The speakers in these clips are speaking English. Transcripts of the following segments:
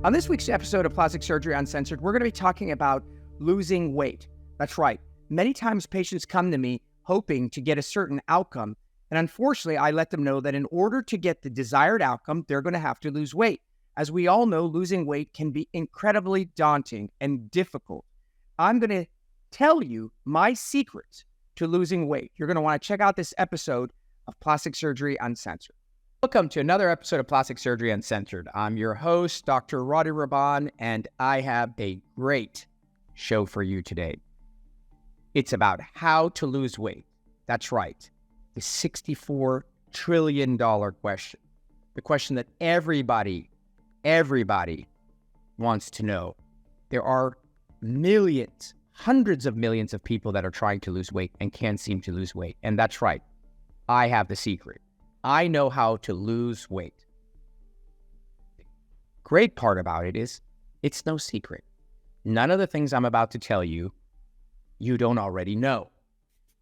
On this week's episode of Plastic Surgery Uncensored, we're going to be talking about losing weight. That's right. Many times patients come to me hoping to get a certain outcome, and unfortunately, I let them know that in order to get the desired outcome, they're going to have to lose weight. As we all know, losing weight can be incredibly daunting and difficult. I'm going to tell you my secrets to losing weight. You're going to want to check out this episode of Plastic Surgery Uncensored. Welcome to another episode of Plastic Surgery Uncensored. I'm your host, Dr. Roddy Rabban, and I have a great show for you today. It's about how to lose weight. That's right, the $64 trillion question. The question that everybody wants to know. There are millions, hundreds of millions of people that are trying to lose weight and can't seem to lose weight. And that's right, I have the secret. I know how to lose weight. Great part about it is it's no secret. None of the things I'm about to tell you, you don't already know.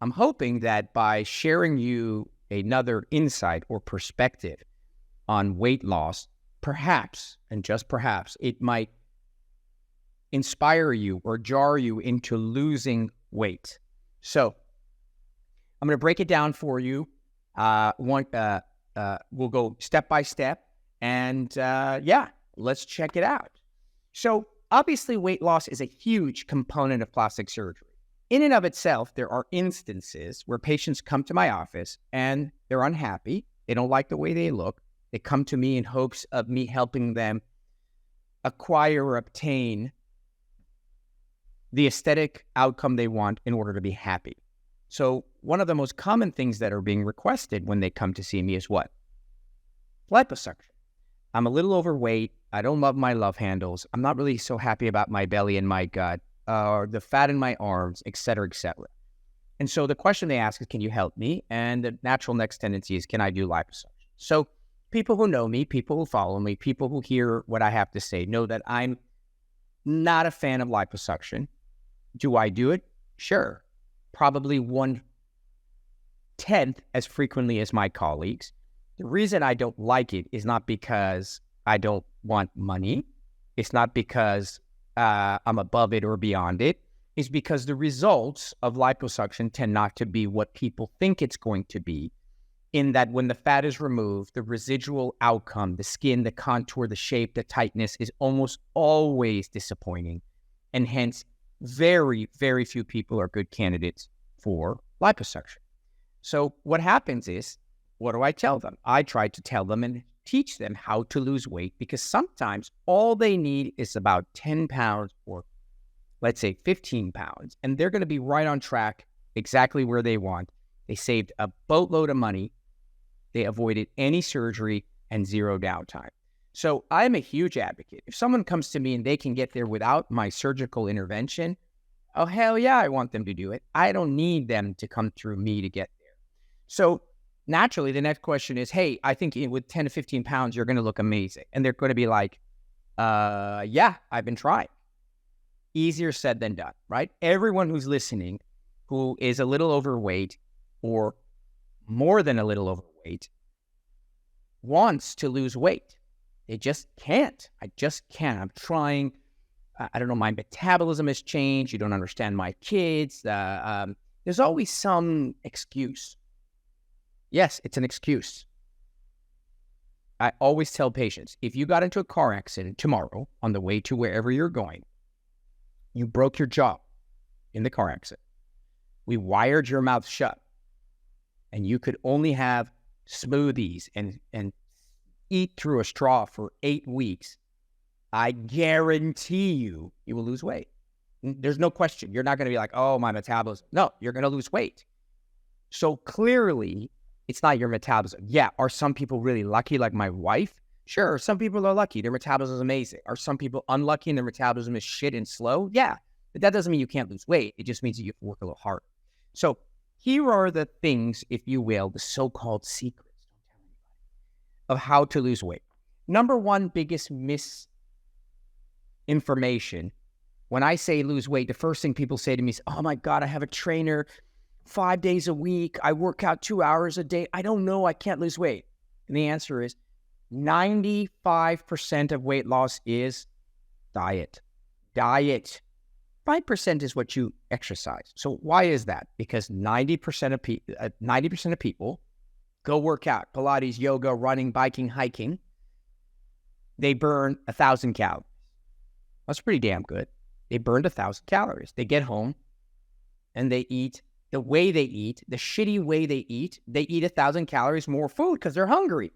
I'm hoping that by sharing you another insight or perspective on weight loss, perhaps, and just perhaps, it might inspire you or jar you into losing weight. So I'm going to break it down for you. We'll go step by step, and let's check it out. So obviously, weight loss is a huge component of plastic surgery. In and of itself, there are instances where patients come to my office and they're unhappy. They don't like the way they look. They come to me in hopes of me helping them acquire or obtain the aesthetic outcome they want in order to be happy. So one of the most common things that are being requested when they come to see me is what? Liposuction. I'm a little overweight. I don't love my love handles. I'm not really so happy about my belly and my gut, or the fat in my arms, et cetera, et cetera. And so the question they ask is, can you help me? And the natural next tendency is, can I do liposuction? So people who know me, people who follow me, people who hear what I have to say know that I'm not a fan of liposuction. Do I do it? Sure. Probably 1/10 as frequently as my colleagues. The reason I don't like it is not because I don't want money. It's not because I'm above it or beyond it. It's because the results of liposuction tend not to be what people think it's going to be, in that when the fat is removed, the residual outcome, the skin, the contour, the shape, the tightness is almost always disappointing. And hence, very, very few people are good candidates for liposuction. So what happens is, what do I tell them? I try to tell them and teach them how to lose weight, because sometimes all they need is about 10 pounds or let's say 15 pounds, and they're going to be right on track exactly where they want. They saved a boatload of money. They avoided any surgery and zero downtime. So I'm a huge advocate. If someone comes to me and they can get there without my surgical intervention, oh, hell yeah, I want them to do it. I don't need them to come through me to get there. So naturally, the next question is, hey, I think with 10 to 15 pounds, you're going to look amazing. And they're going to be like, yeah, I've been trying. Easier said than done, right? Everyone who's listening who is a little overweight or more than a little overweight wants to lose weight. They just can't. I just can't. I'm trying. I don't know. My metabolism has changed. You don't understand my kids. There's always some excuse. Yes, it's an excuse. I always tell patients, if you got into a car accident tomorrow on the way to wherever you're going, you broke your jaw in the car accident, we wired your mouth shut, and you could only have smoothies and eat through a straw for 8 weeks, I guarantee you will lose weight. There's no question. You're not going to be like, oh, my metabolism. No, you're going to lose weight. So clearly, it's not your metabolism. Yeah, are some people really lucky, like my wife? Sure, some people are lucky. Their metabolism is amazing. Are some people unlucky and their metabolism is shit and slow? Yeah, but that doesn't mean you can't lose weight. It just means that you have to work a little harder. So here are the things, if you will, the so-called secrets of how to lose weight. Number one biggest misinformation. When I say lose weight, the first thing people say to me is, oh my God, I have a trainer 5 days a week. I work out 2 hours a day. I don't know. I can't lose weight. And the answer is 95% of weight loss is Diet. 5% is what you exercise. So why is that? Because 90% of people go work out, Pilates, yoga, running, biking, hiking. They burn 1,000 calories. That's pretty damn good. They burned 1,000 calories. They get home and they eat the way they eat, the shitty way they eat 1,000 calories more food because they're hungry.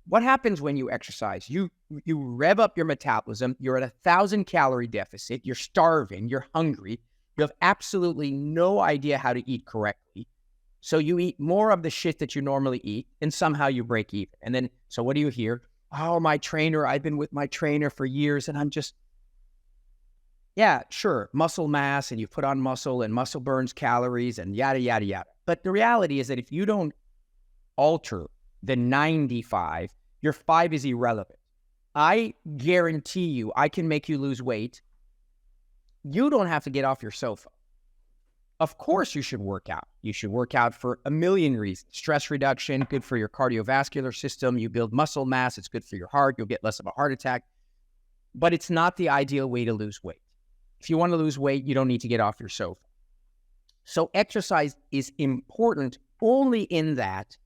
What happens when you exercise? You rev up your metabolism. You're at 1,000 calorie deficit. You're starving. You're hungry. You have absolutely no idea how to eat correctly. So you eat more of the shit that you normally eat, and somehow you break even. And then, so what do you hear? Oh, my trainer, I've been with my trainer for years, and I'm just, yeah, sure, muscle mass, and you put on muscle, and muscle burns calories, and yada, yada, yada. But the reality is that if you don't alter the 95, your 5 is irrelevant. I guarantee you, I can make you lose weight. You don't have to get off your sofa. Of course you should work out. You should work out for a million reasons. Stress reduction, good for your cardiovascular system. You build muscle mass. It's good for your heart. You'll get less of a heart attack. But it's not the ideal way to lose weight. If you want to lose weight, you don't need to get off your sofa. So exercise is important only in that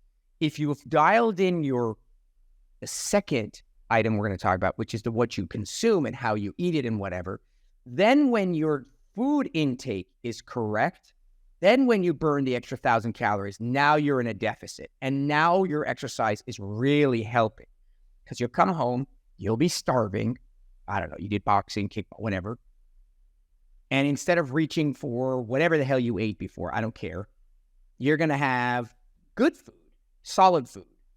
if you've dialed in the second item we're going to talk about, which is what you consume and how you eat it and whatever, then when your food intake is correct, then when you burn the extra 1,000 calories, now you're in a deficit. And now your exercise is really helping because you'll come home, you'll be starving. I don't know, you did boxing, kickball, whatever. And instead of reaching for whatever the hell you ate before, I don't care, you're going to have good food, solid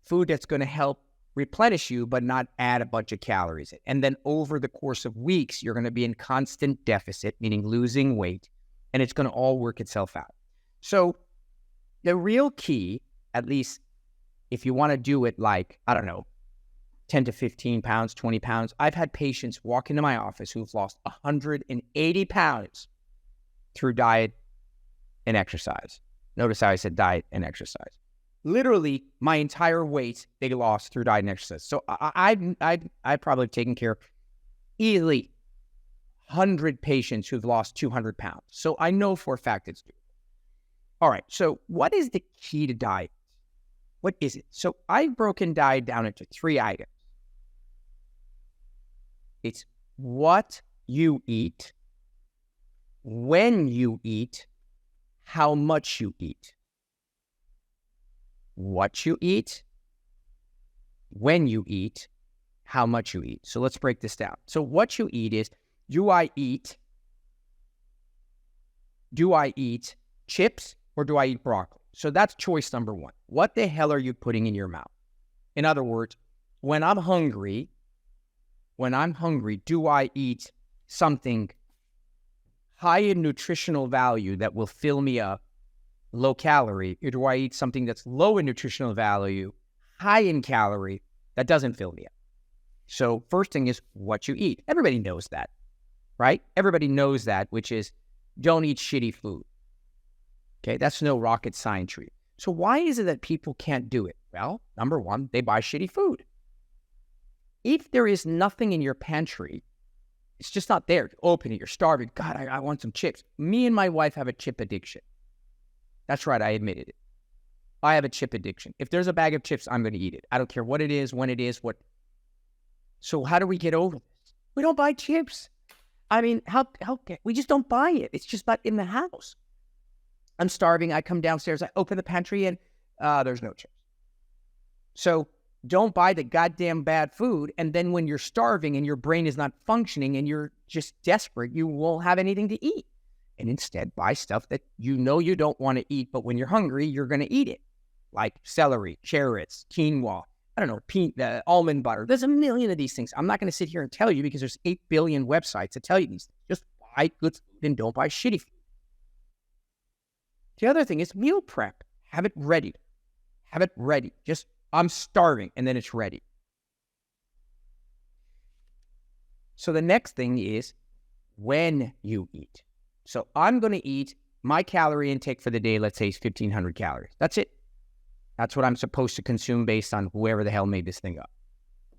food that's going to help replenish you, but not add a bunch of calories. And then over the course of weeks, you're going to be in constant deficit, meaning losing weight, and it's going to all work itself out. So the real key, at least if you want to do it like, I don't know, 10 to 15 pounds, 20 pounds. I've had patients walk into my office who've lost 180 pounds through diet and exercise. Notice how I said diet and exercise. Literally, my entire weight they lost through diet and exercise. So I've probably taken care of easily 100 patients who've lost 200 pounds. So I know for a fact it's doable. All right, so what is the key to diet? What is it? So I've broken diet down into 3 items. It's what you eat, when you eat, how much you eat. What you eat, when you eat, how much you eat. So let's break this down. So what you eat is, do I eat chips or do I eat broccoli? So that's choice number 1. What the hell are you putting in your mouth? In other words, when I'm hungry, do I eat something high in nutritional value that will fill me up, low calorie, or do I eat something that's low in nutritional value, high in calorie, that doesn't fill me up? So first thing is what you eat. Everybody knows that, right? Everybody knows that, which is don't eat shitty food. Okay, that's no rocket science treat. So why is it that people can't do it? Well, number 1, they buy shitty food. If there is nothing in your pantry, it's just not there. You open it, you're starving. God, I want some chips. Me and my wife have a chip addiction. That's right, I admitted it. I have a chip addiction. If there's a bag of chips, I'm going to eat it. I don't care what it is, when it is, what. So how do we get over this? We don't buy chips. I mean, how we just don't buy it. It's just not in the house. I'm starving. I come downstairs. I open the pantry and there's no chips. So don't buy the goddamn bad food. And then when you're starving and your brain is not functioning and you're just desperate, you won't have anything to eat. And instead buy stuff that you know you don't want to eat, but when you're hungry, you're going to eat it. Like celery, carrots, quinoa, I don't know, almond butter. There's a million of these things. I'm not going to sit here and tell you because there's 8 billion websites that tell you these things. Just buy good food and don't buy shitty food. The other thing is meal prep. Have it ready. Have it ready. Just, I'm starving, and then it's ready. So the next thing is when you eat. So I'm going to eat, my calorie intake for the day, let's say, is 1,500 calories. That's it. That's what I'm supposed to consume based on whoever the hell made this thing up.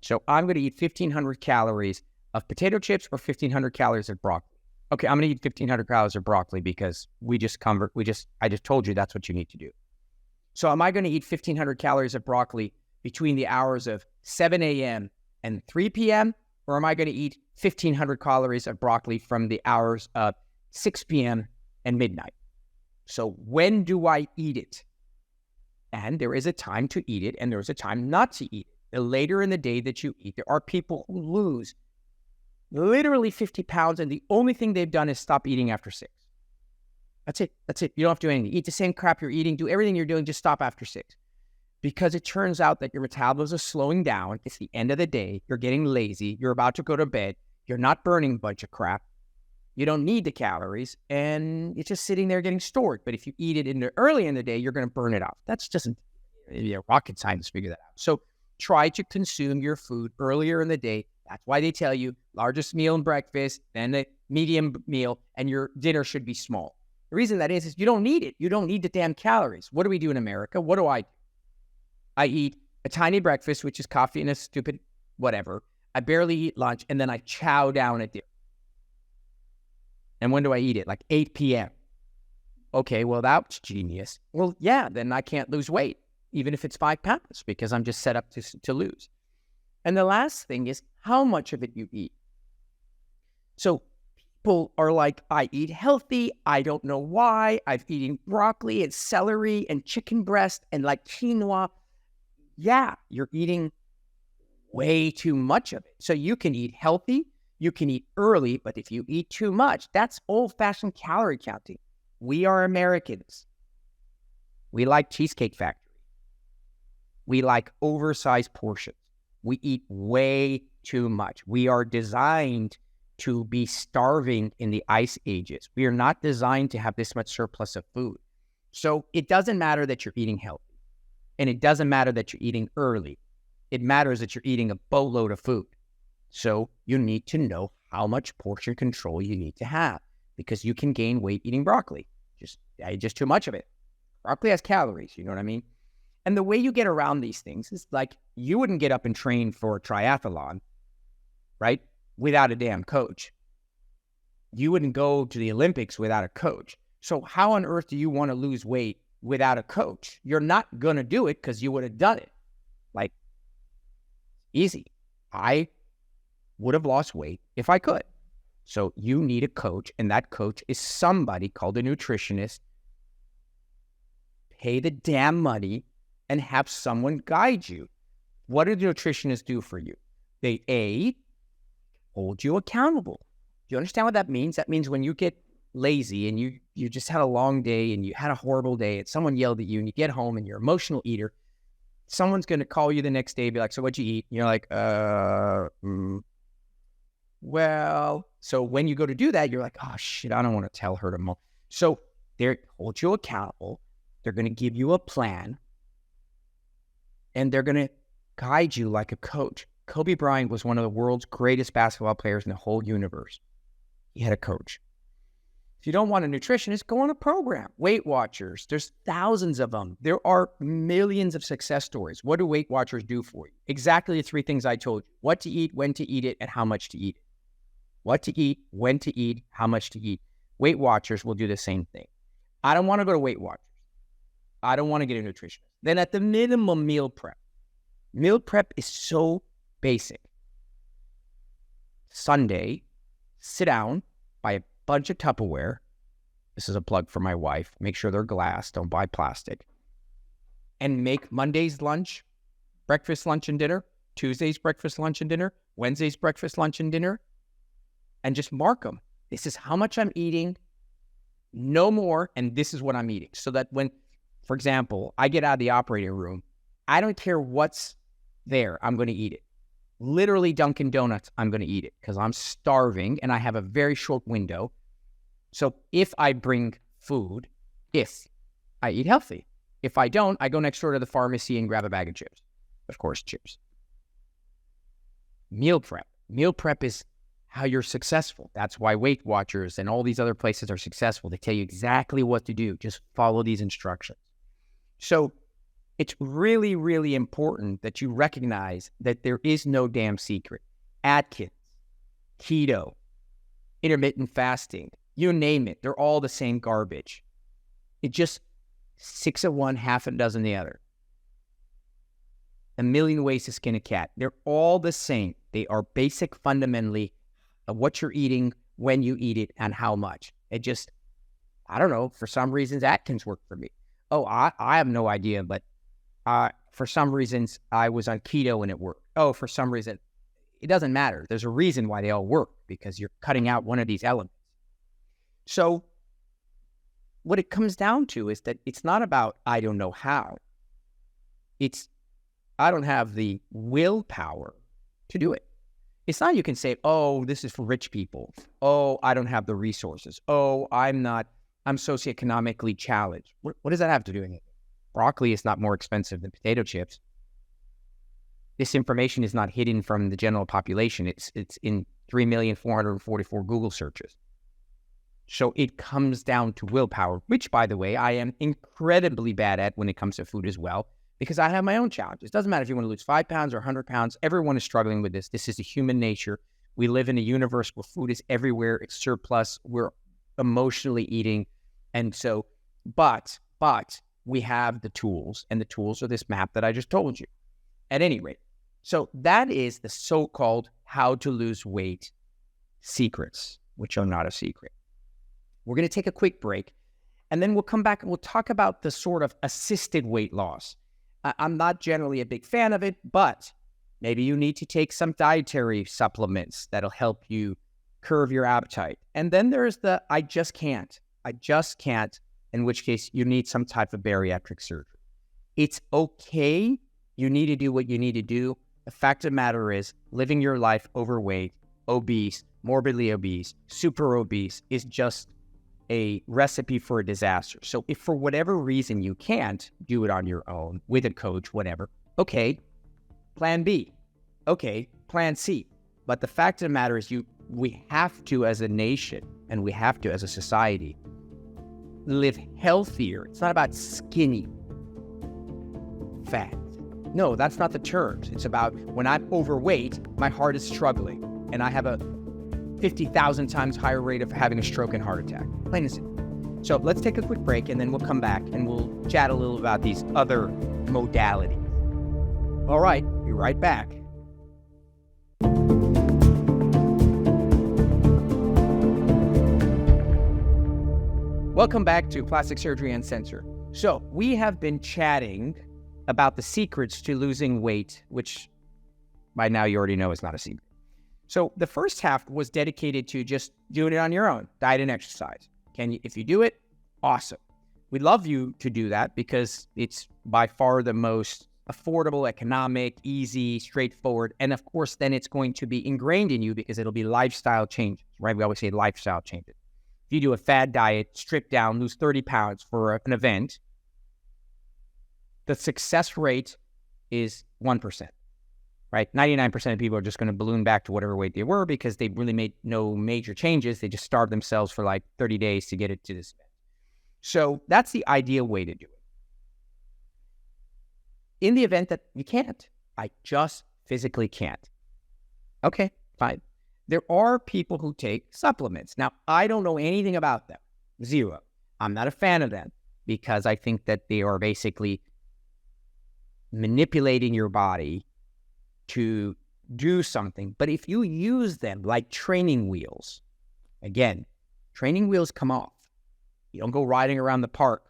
So I'm going to eat 1,500 calories of potato chips or 1,500 calories of broccoli? Okay, I'm going to eat 1,500 calories of broccoli because I just told you that's what you need to do. So am I going to eat 1,500 calories of broccoli between the hours of 7 a.m. and 3 p.m.? Or am I going to eat 1,500 calories of broccoli from the hours of 6 p.m. and midnight? So when do I eat it? And there is a time to eat it, and there is a time not to eat it. The later in the day that you eat, there are people who lose literally 50 pounds, and the only thing they've done is stop eating after 6. That's it. You don't have to do anything. Eat the same crap you're eating. Do everything you're doing. Just stop after 6. Because it turns out that your metabolism is slowing down. It's the end of the day. You're getting lazy. You're about to go to bed. You're not burning a bunch of crap. You don't need the calories, and it's just sitting there getting stored. But if you eat it early in the day, you're going to burn it off. That's just rocket science to figure that out. So try to consume your food earlier in the day. That's why they tell you largest meal and breakfast, then the medium meal, and your dinner should be small. The reason that is you don't need it. You don't need the damn calories. What do we do in America? What do? I eat a tiny breakfast, which is coffee and a stupid whatever. I barely eat lunch, and then I chow down at dinner. And when do I eat it? Like 8 p.m. Okay, well, that's genius. Well, yeah, then I can't lose weight, even if it's 5 pounds, because I'm just set up to lose. And the last thing is how much of it you eat. So people are like, I eat healthy. I don't know why. I've eaten broccoli and celery and chicken breast and like quinoa. Yeah, you're eating way too much of it. So you can eat healthy. You can eat early, but if you eat too much, that's old-fashioned calorie counting. We are Americans. We like Cheesecake Factory. We like oversized portions. We eat way too much. We are designed to be starving in the ice ages. We are not designed to have this much surplus of food. So it doesn't matter that you're eating healthy, and it doesn't matter that you're eating early. It matters that you're eating a boatload of food. So you need to know how much portion control you need to have, because you can gain weight eating broccoli. Just too much of it. Broccoli has calories, you know what I mean? And the way you get around these things is like you wouldn't get up and train for a triathlon, right? Without a damn coach. You wouldn't go to the Olympics without a coach. So how on earth do you want to lose weight without a coach? You're not going to do it because you would have done it. Like, easy. I would have lost weight if I could. So you need a coach, and that coach is somebody called a nutritionist. Pay the damn money and have someone guide you. What do the nutritionists do for you? They hold you accountable. Do you understand what that means? That means when you get lazy and you just had a long day and you had a horrible day and someone yelled at you and you get home and you're an emotional eater, someone's going to call you the next day and be like, so what'd you eat? And you're like, well, so when you go to do that, you're like, oh shit, I don't want to tell her tomorrow. So they hold you accountable. They're going to give you a plan, and they're going to guide you like a coach. Kobe Bryant was one of the world's greatest basketball players in the whole universe. He had a coach. If you don't want a nutritionist, go on a program. Weight Watchers, there's thousands of them. There are millions of success stories. What do Weight Watchers do for you? Exactly the 3 things I told you. What to eat, when to eat it, and how much to eat it. What to eat, when to eat, how much to eat. Weight Watchers will do the same thing. I don't want to go to Weight Watchers. I don't want to get a nutritionist. Then at the minimum, meal prep. Meal prep is so basic. Sunday, sit down, buy a bunch of Tupperware. This is a plug for my wife. Make sure they're glass. Don't buy plastic. And make Monday's lunch, breakfast, lunch, and dinner. Tuesday's breakfast, lunch, and dinner. Wednesday's breakfast, lunch, and dinner. And just mark them. This is how much I'm eating, no more, and this is what I'm eating. So that when, for example, I get out of the operating room, I don't care what's there, I'm going to eat it. Literally Dunkin' Donuts, I'm going to eat it because I'm starving and I have a very short window. So if I bring food, if I eat healthy. If I don't, I go next door to the pharmacy and grab a bag of chips. Of course, chips. Meal prep. Meal prep is how you're successful. That's why Weight Watchers and all these other places are successful. They tell you exactly what to do. Just follow these instructions. So it's really, really important that you recognize that there is no damn secret. Atkins, keto, intermittent fasting, you name it. They're all the same garbage. It just 6 of one, half a dozen the other. A million ways to skin a cat. They're all the same. They are basic fundamentally of what you're eating, when you eat it, and how much. It just, I don't know, for some reasons, Atkins worked for me. Oh, I have no idea, but for some reasons, I was on keto and it worked. Oh, for some reason, it doesn't matter. There's a reason why they all work, because you're cutting out one of these elements. So what it comes down to is that it's not about I don't know how. It's I don't have the willpower to do it. It's not you can say, oh, this is for rich people. Oh, I don't have the resources. Oh, I'm socioeconomically challenged. What does that have to do with it? Broccoli is not more expensive than potato chips. This information is not hidden from the general population. It's in 3,444,000 Google searches. So it comes down to willpower, which, by the way, I am incredibly bad at when it comes to food as well, because I have my own challenges. It doesn't matter if you want to lose 5 pounds or 100 pounds. Everyone is struggling with this. This is a human nature. We live in a universe where food is everywhere. It's surplus. We're emotionally eating. And so, but we have the tools, and the tools are this map that I just told you. At any rate, so that is the so-called how to lose weight secrets, which are not a secret. We're going to take a quick break, and then we'll come back and we'll talk about the sort of assisted weight loss. I'm not generally a big fan of it, but maybe you need to take some dietary supplements that'll help you curb your appetite. And then there's the I just can't, in which case you need some type of bariatric surgery. It's okay. You need to do what you need to do. The fact of the matter is, living your life overweight, obese, morbidly obese, super obese is just a recipe for a disaster. So if for whatever reason you can't do it on your own with a coach, whatever, okay, plan B, okay, plan C. But the fact of the matter is we have to, as a nation, and we have to, as a society, live healthier. It's not about skinny fat. No, that's not the terms. It's about when I'm overweight, my heart is struggling, and I have a 50,000 times higher rate of having a stroke and heart attack. Plain and simple. So let's take a quick break, and then we'll come back and we'll chat a little about these other modalities. All right, be right back. Welcome back to Plastic Surgery Uncensored. So we have been chatting about the secrets to losing weight, which by now you already know is not a secret. So the first half was dedicated to just doing it on your own, diet and exercise. If you do it, awesome. We'd love you to do that because it's by far the most affordable, economic, easy, straightforward. And of course, then it's going to be ingrained in you because it'll be lifestyle changes, right? We always say lifestyle changes. If you do a fad diet, strip down, lose 30 pounds for an event, the success rate is 1%, right? 99% of people are just going to balloon back to whatever weight they were because they really made no major changes. They just starved themselves for like 30 days to get it to this event. So that's the ideal way to do it. In the event that you can't, I just physically can't. Okay, fine. There are people who take supplements. Now, I don't know anything about them. Zero. I'm not a fan of them because I think that they are basically manipulating your body to do something. But if you use them like training wheels, again, training wheels come off. You don't go riding around the park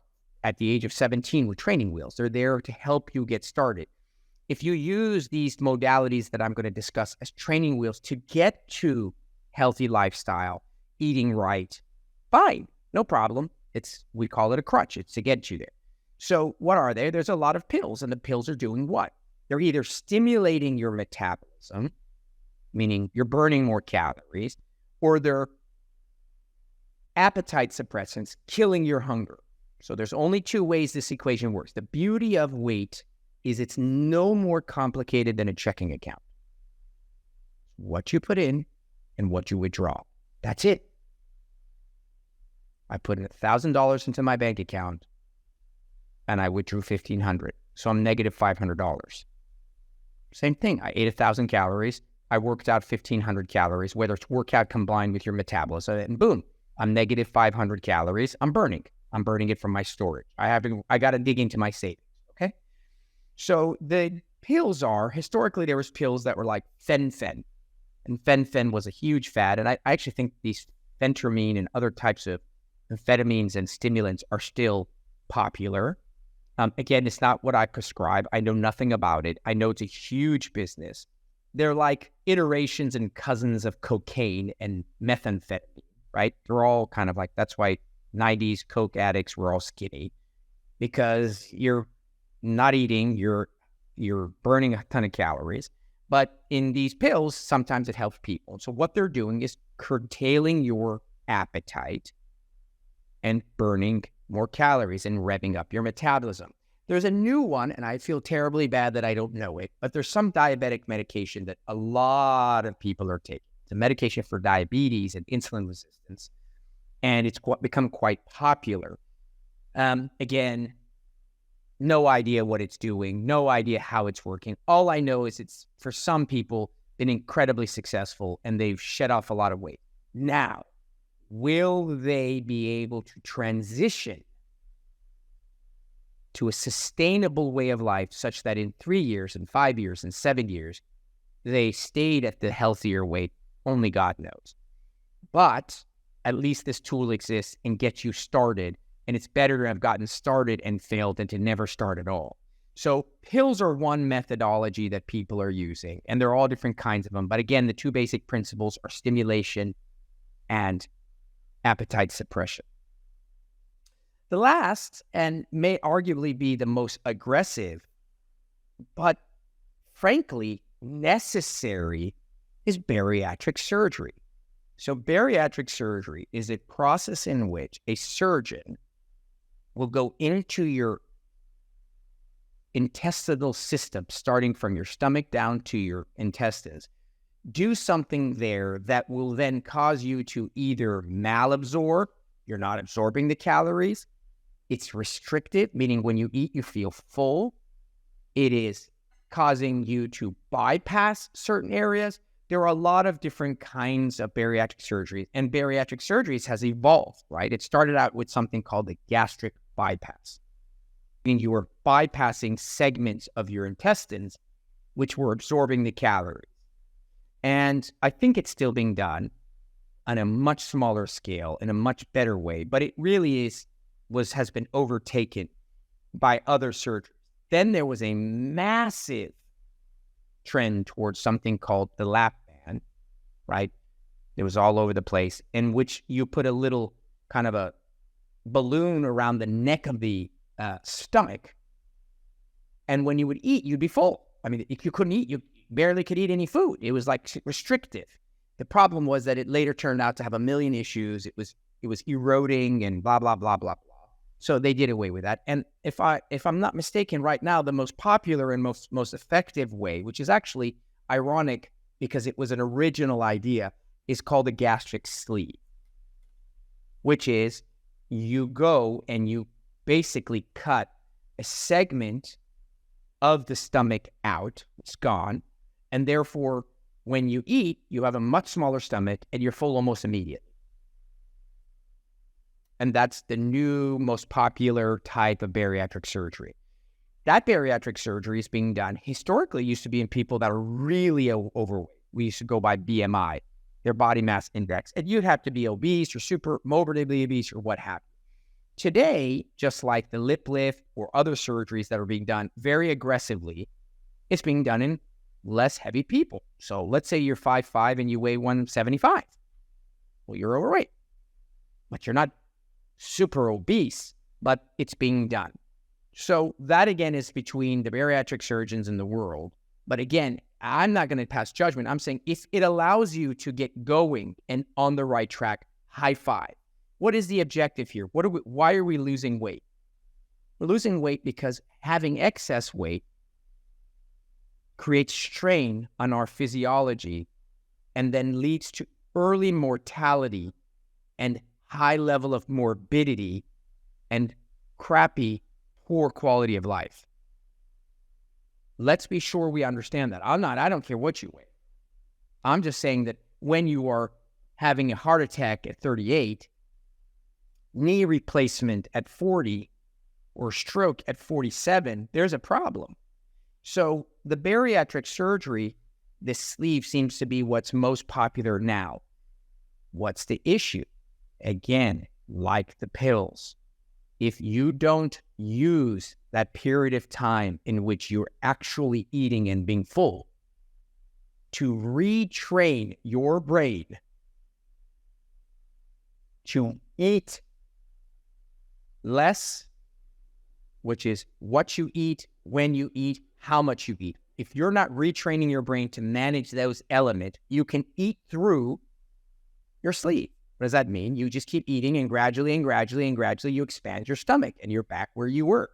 at the age of 17 with training wheels. They're there to help you get started. If you use these modalities that I'm going to discuss as training wheels to get to healthy lifestyle, eating right, fine, no problem. We call it a crutch. It's to get you there. So what are they? There's a lot of pills, and the pills are doing what? They're either stimulating your metabolism, meaning you're burning more calories, or they're appetite suppressants, killing your hunger. So there's only two ways this equation works. The beauty of weight is it's no more complicated than a checking account. What you put in and what you withdraw. That's it. I put in $1,000 into my bank account and I withdrew $1,500. So I'm negative $500. Same thing. I ate 1,000 calories. I worked out 1,500 calories, whether it's workout combined with your metabolism, and boom, I'm negative 500 calories. I'm burning it from my storage. I got to dig into my savings. Okay. So the pills historically, there was pills that were like fen-phen, and fen-phen was a huge fad. And I actually think these phentermine and other types of amphetamines and stimulants are still popular. Again, it's not what I prescribe. I know nothing about it. I know it's a huge business. They're like iterations and cousins of cocaine and methamphetamine, right? They're all kind of like, that's why 90s Coke addicts were all skinny, because you're not eating, you're burning a ton of calories. But in these pills, sometimes it helps people. So what they're doing is curtailing your appetite and burning more calories and revving up your metabolism. There's a new one, and I feel terribly bad that I don't know it, but there's some diabetic medication that a lot of people are taking. It's a medication for diabetes and insulin resistance, and it's become quite popular. Again, no idea what it's doing, no idea how it's working. All I know is it's, for some people, been incredibly successful, and they've shed off a lot of weight. Now, will they be able to transition to a sustainable way of life such that in 3 years and 5 years and 7 years, they stayed at the healthier weight? Only God knows. But at least this tool exists and gets you started. And it's better to have gotten started and failed than to never start at all. So pills are one methodology that people are using, and there are all different kinds of them. But again, the two basic principles are stimulation and appetite suppression. The last, and may arguably be the most aggressive, but frankly necessary, is bariatric surgery. So bariatric surgery is a process in which a surgeon will go into your intestinal system, starting from your stomach down to your intestines, do something there that will then cause you to either malabsorb, you're not absorbing the calories, it's restrictive, meaning when you eat, you feel full, it is causing you to bypass certain areas. There are a lot of different kinds of bariatric surgery, and bariatric surgeries has evolved, right? It started out with something called the gastric bypass, meaning you were bypassing segments of your intestines, which were absorbing the calories. And I think it's still being done on a much smaller scale, in a much better way, but it really has been overtaken by other surgeries. Then there was a massive trend towards something called the lap band, right? It was all over the place, in which you put a little kind of a balloon around the neck of the stomach, and when you would eat, you'd be full. I mean, if you couldn't eat, you barely could eat any food. It was like restrictive. The problem was that it later turned out to have a million issues. It was eroding and blah blah blah blah blah. So they did away with that. And if I'm not mistaken, right now the most popular and most effective way, which is actually ironic because it was an original idea, is called the gastric sleeve, which is you go and you basically cut a segment of the stomach out. It's gone. And therefore, when you eat, you have a much smaller stomach and you're full almost immediately. And that's the new, most popular type of bariatric surgery. That bariatric surgery is being done, historically used to be in people that are really overweight. We used to go by BMI, their body mass index. And you'd have to be obese or super morbidly obese or what have you. Today, just like the lip lift or other surgeries that are being done very aggressively, it's being done in less heavy people. So let's say you're 5'5" and you weigh 175. Well, you're overweight, but you're not super obese, but it's being done. So that, again, is between the bariatric surgeons in the world. But again, I'm not going to pass judgment. I'm saying if it allows you to get going and on the right track, high five. What is the objective here? Why are we losing weight? We're losing weight because having excess weight creates strain on our physiology and then leads to early mortality and high level of morbidity and crappy, poor quality of life. Let's be sure we understand that. I don't care what you weigh. I'm just saying that when you are having a heart attack at 38, knee replacement at 40, or stroke at 47, there's a problem. So the bariatric surgery, this sleeve seems to be what's most popular now. What's the issue? Again, like the pills, if you don't use that period of time in which you're actually eating and being full to retrain your brain to eat less, which is what you eat, when you eat, how much you eat. If you're not retraining your brain to manage those elements, you can eat through your sleeve. What does that mean? You just keep eating, and gradually you expand your stomach and you're back where you were.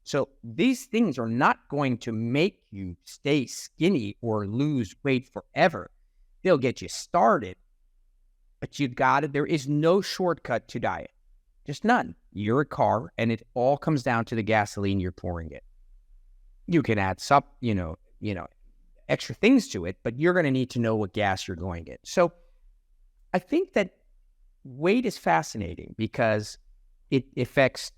So these things are not going to make you stay skinny or lose weight forever. They'll get you started, but there is no shortcut to diet. Just none. You're a car, and it all comes down to the gasoline you're pouring in. You can add some, extra things to it, but you're going to need to know what gas you're going in. So I think that weight is fascinating because it affects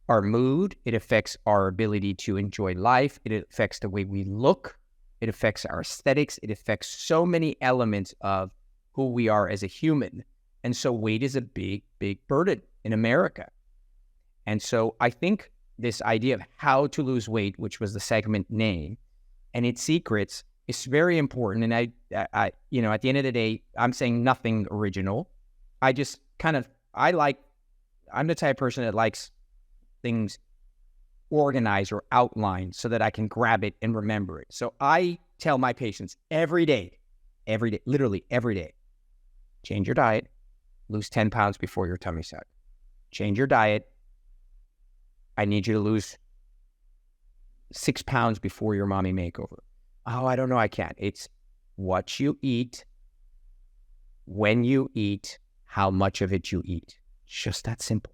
our mood, it affects our ability to enjoy life, it affects the way we look, it affects our aesthetics, it affects so many elements of who we are as a human. And so weight is a big, big burden in America. And so I think this idea of how to lose weight, which was the segment name, and its secrets is very important. And I at the end of the day, I'm saying nothing original. I'm the type of person that likes things organized or outlined so that I can grab it and remember it. So I tell my patients every day, literally every day, change your diet, lose 10 pounds before your tummy suck. Change your diet. I need you to lose 6 pounds before your mommy makeover. Oh, I don't know, I can't. It's what you eat, when you eat, how much of it you eat. Just that simple.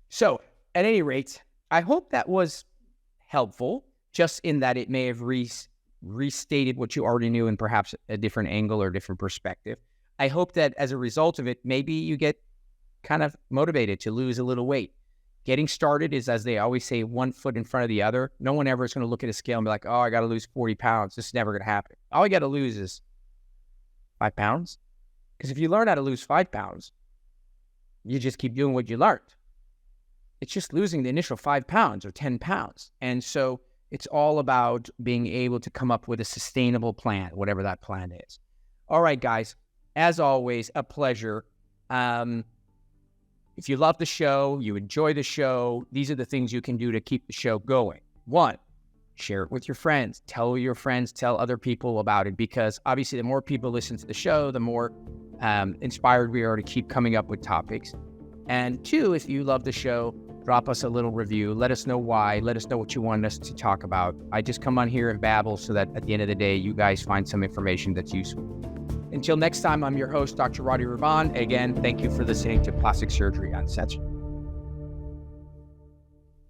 So, at any rate, I hope that was helpful, just in that it may have restated what you already knew in perhaps a different angle or different perspective. I hope that as a result of it, maybe you get kind of motivated to lose a little weight. Getting started is, as they always say, one foot in front of the other. No one ever is going to look at a scale and be like, oh, I got to lose 40 pounds. This is never going to happen. All you got to lose is 5 pounds. Because if you learn how to lose 5 pounds, you just keep doing what you learned. It's just losing the initial 5 pounds or 10 pounds. And so it's all about being able to come up with a sustainable plan, whatever that plan is. All right, guys, as always, a pleasure. If you love the show, you enjoy the show, these are the things you can do to keep the show going. 1, share it with your friends. Tell your friends, tell other people about it, because obviously the more people listen to the show, the more inspired we are to keep coming up with topics. And 2, if you love the show, drop us a little review. Let us know why. Let us know what you want us to talk about. I just come on here and babble so that at the end of the day, you guys find some information that's useful. Until next time, I'm your host, Dr. Roddy Rabban. Again, thank you for listening to Plastic Surgery Uncensored.